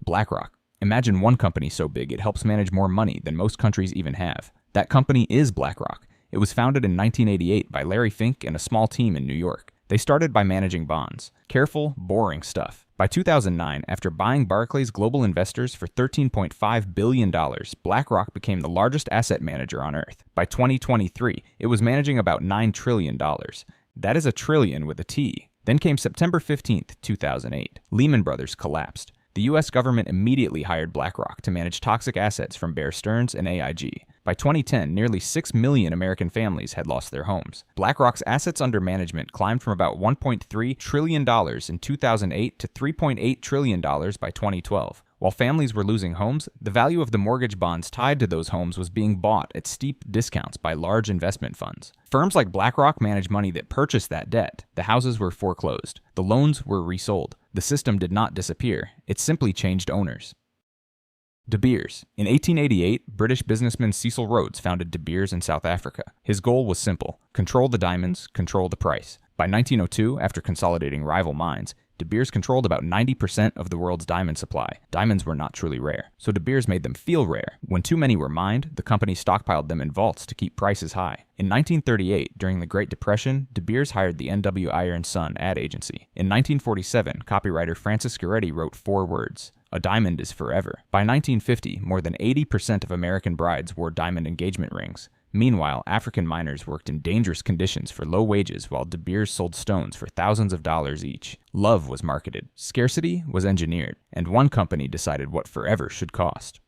BlackRock. Imagine one company so big it helps manage more money than most countries even have. That company is BlackRock. It was founded in 1988 by Larry Fink and a small team in New York. They started by managing bonds. Careful, boring stuff. By 2009, after buying Barclays Global Investors for $13.5 billion, BlackRock became the largest asset manager on Earth. By 2023, it was managing about $9 trillion. That is a trillion with a T. Then came September 15, 2008. Lehman Brothers collapsed. The U.S. government immediately hired BlackRock to manage toxic assets from Bear Stearns and AIG. By 2010, nearly 6 million American families had lost their homes. BlackRock's assets under management climbed from about $1.3 trillion in 2008 to $3.8 trillion by 2012. While families were losing homes, the value of the mortgage bonds tied to those homes was being bought at steep discounts by large investment funds. Firms like BlackRock managed money that purchased that debt. The houses were foreclosed. The loans were resold. The system did not disappear. It simply changed owners. De Beers. In 1888, British businessman Cecil Rhodes founded De Beers in South Africa. His goal was simple: control the diamonds, control the price. By 1902, after consolidating rival mines, De Beers controlled about 90% of the world's diamond supply. Diamonds were not truly rare, so De Beers made them feel rare. When too many were mined, the company stockpiled them in vaults to keep prices high. In 1938, during the Great Depression, De Beers hired the N.W. Iyer & Son ad agency. In 1947, copywriter Francis Goretti wrote 4 words: "A diamond is forever." By 1950, more than 80% of American brides wore diamond engagement rings. Meanwhile, African miners worked in dangerous conditions for low wages while De Beers sold stones for thousands of dollars each. Love was marketed, scarcity was engineered, and one company decided what forever should cost.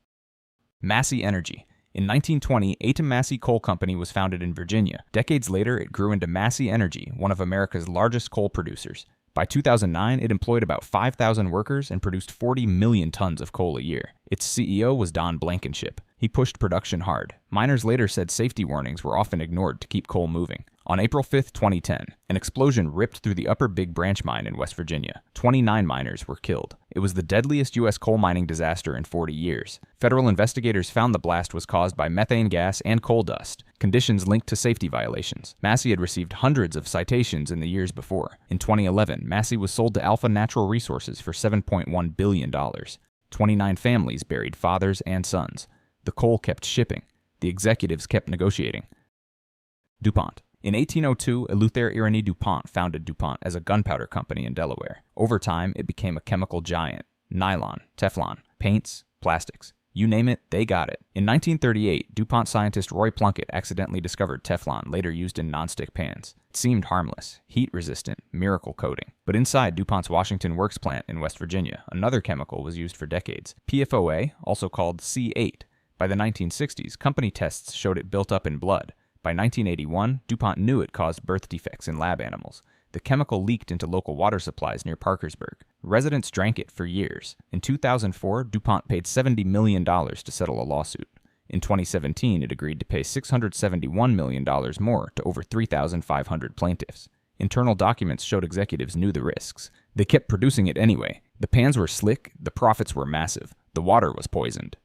Massey Energy. In 1920, Atom Massey Coal Company was founded in Virginia. Decades later, it grew into Massey Energy, one of America's largest coal producers. By 2009, it employed about 5,000 workers and produced 40 million tons of coal a year. Its CEO was Don Blankenship. He pushed production hard. Miners later said safety warnings were often ignored to keep coal moving. On April 5, 2010, an explosion ripped through the Upper Big Branch mine in West Virginia. 29 miners were killed. It was the deadliest U.S. coal mining disaster in 40 years. Federal investigators found the blast was caused by methane gas and coal dust, conditions linked to safety violations. Massey had received hundreds of citations in the years before. In 2011, Massey was sold to Alpha Natural Resources for $7.1 billion. 29 families buried fathers and sons. The coal kept shipping. The executives kept negotiating. DuPont. In 1802, Eleuthère Irénée DuPont founded DuPont as a gunpowder company in Delaware. Over time, it became a chemical giant. Nylon, Teflon, paints, plastics. You name it, they got it. In 1938, DuPont scientist Roy Plunkett accidentally discovered Teflon, later used in nonstick pans. It seemed harmless, heat-resistant, miracle coating. But inside DuPont's Washington Works plant in West Virginia, another chemical was used for decades. PFOA, also called C8. By the 1960s, company tests showed it built up in blood. By 1981, DuPont knew it caused birth defects in lab animals. The chemical leaked into local water supplies near Parkersburg. Residents drank it for years. In 2004, DuPont paid $70 million to settle a lawsuit. In 2017, it agreed to pay $671 million more to over 3,500 plaintiffs. Internal documents showed executives knew the risks. They kept producing it anyway. The pans were slick, the profits were massive, the water was poisoned.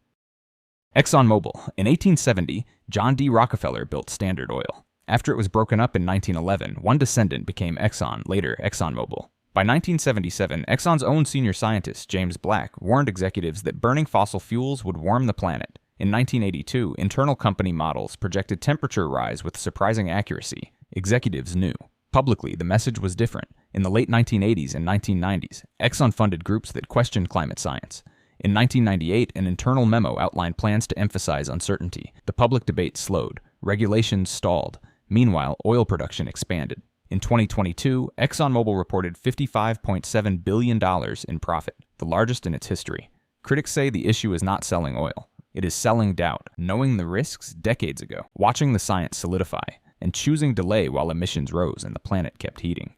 ExxonMobil. In 1870, John D. Rockefeller built Standard Oil. After it was broken up in 1911, one descendant became Exxon, later ExxonMobil. By 1977, Exxon's own senior scientist, James Black, warned executives that burning fossil fuels would warm the planet. In 1982, internal company models projected temperature rise with surprising accuracy. Executives knew. Publicly, the message was different. In the late 1980s and 1990s, Exxon funded groups that questioned climate science. In 1998, an internal memo outlined plans to emphasize uncertainty. The public debate slowed. Regulations stalled. Meanwhile, oil production expanded. In 2022, ExxonMobil reported $55.7 billion in profit, the largest in its history. Critics say the issue is not selling oil. It is selling doubt, knowing the risks decades ago, watching the science solidify, and choosing delay while emissions rose and the planet kept heating.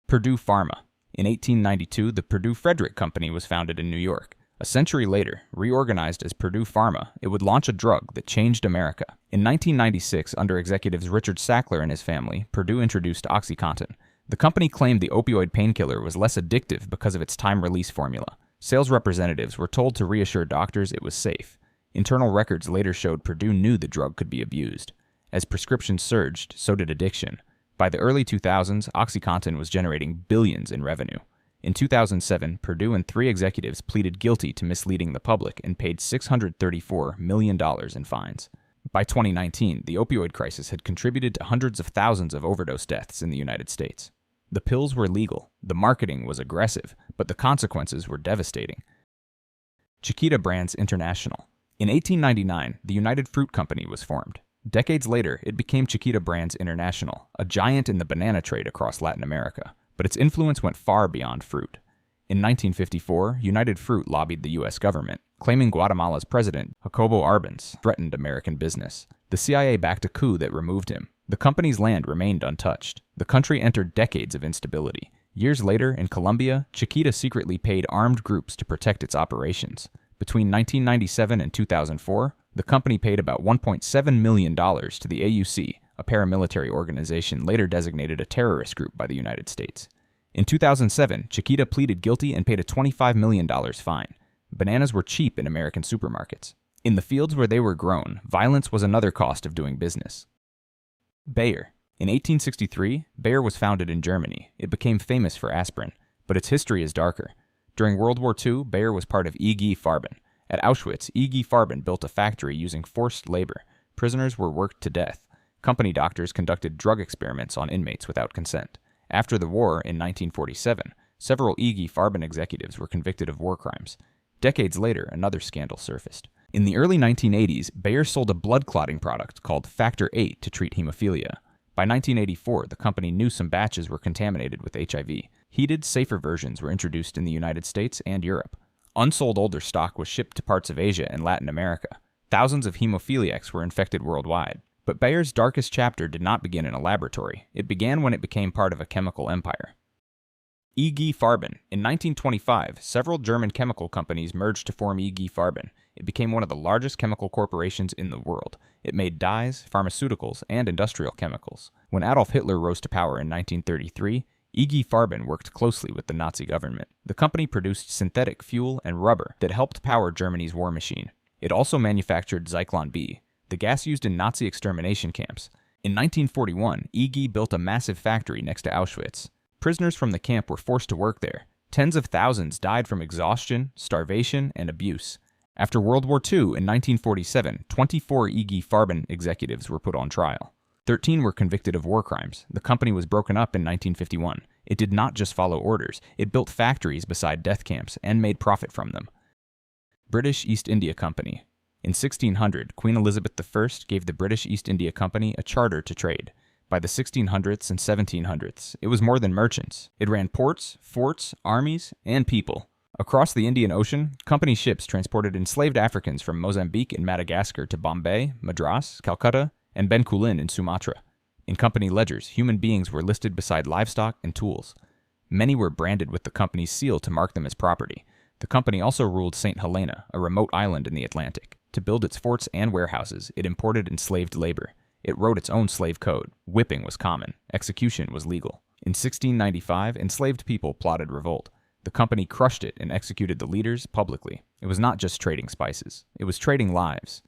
Purdue Pharma. In 1892, the Purdue Frederick Company was founded in New York. A century later, reorganized as Purdue Pharma, it would launch a drug that changed America. In 1996, under executives Richard Sackler and his family, Purdue introduced OxyContin. The company claimed the opioid painkiller was less addictive because of its time-release formula. Sales representatives were told to reassure doctors it was safe. Internal records later showed Purdue knew the drug could be abused. As prescriptions surged, so did addiction. By the early 2000s, OxyContin was generating billions in revenue. In 2007, Purdue and 3 executives pleaded guilty to misleading the public and paid $634 million in fines. By 2019, the opioid crisis had contributed to hundreds of thousands of overdose deaths in the United States. The pills were legal, the marketing was aggressive, but the consequences were devastating. Chiquita Brands International. In 1899, the United Fruit Company was formed. Decades later, it became Chiquita Brands International, a giant in the banana trade across Latin America, but its influence went far beyond fruit. In 1954, United Fruit lobbied the U.S. government, claiming Guatemala's president, Jacobo Arbenz, threatened American business. The CIA backed a coup that removed him. The company's land remained untouched. The country entered decades of instability. Years later, in Colombia, Chiquita secretly paid armed groups to protect its operations. Between 1997 and 2004, the company paid about $1.7 million to the AUC, a paramilitary organization later designated a terrorist group by the United States. In 2007, Chiquita pleaded guilty and paid a $25 million fine. Bananas were cheap in American supermarkets. In the fields where they were grown, violence was another cost of doing business. Bayer. In 1863, Bayer was founded in Germany. It became famous for aspirin, but its history is darker. During World War II, Bayer was part of IG Farben. At Auschwitz, IG Farben built a factory using forced labor. Prisoners were worked to death. Company doctors conducted drug experiments on inmates without consent. After the war, in 1947, several IG Farben executives were convicted of war crimes. Decades later, another scandal surfaced. In the early 1980s, Bayer sold a blood clotting product called Factor VIII to treat hemophilia. By 1984, the company knew some batches were contaminated with HIV. Heated, safer versions were introduced in the United States and Europe. Unsold older stock was shipped to parts of Asia and Latin America. Thousands of hemophiliacs were infected worldwide. But Bayer's darkest chapter did not begin in a laboratory. It began when it became part of a chemical empire. IG Farben. In 1925, several German chemical companies merged to form IG Farben. It became one of the largest chemical corporations in the world. It made dyes, pharmaceuticals, and industrial chemicals. When Adolf Hitler rose to power in 1933, IG Farben worked closely with the Nazi government. The company produced synthetic fuel and rubber that helped power Germany's war machine. It also manufactured Zyklon B, the gas used in Nazi extermination camps. In 1941, IG built a massive factory next to Auschwitz. Prisoners from the camp were forced to work there. Tens of thousands died from exhaustion, starvation, and abuse. After World War II, in 1947, 24 IG Farben executives were put on trial. 13 were convicted of war crimes. The company was broken up in 1951. It did not just follow orders. It built factories beside death camps and made profit from them. British East India Company. In 1600, Queen Elizabeth I gave the British East India Company a charter to trade. By the 1600s and 1700s, it was more than merchants. It ran ports, forts, armies, and people. Across the Indian Ocean, company ships transported enslaved Africans from Mozambique and Madagascar to Bombay, Madras, Calcutta, and Bencoolen in Sumatra. In company ledgers, human beings were listed beside livestock and tools. Many were branded with the company's seal to mark them as property. The company also ruled St. Helena, a remote island in the Atlantic. To build its forts and warehouses, it imported enslaved labor. It wrote its own slave code. Whipping was common. Execution was legal. In 1695, enslaved people plotted revolt. The company crushed it and executed the leaders publicly. It was not just trading spices. It was trading lives.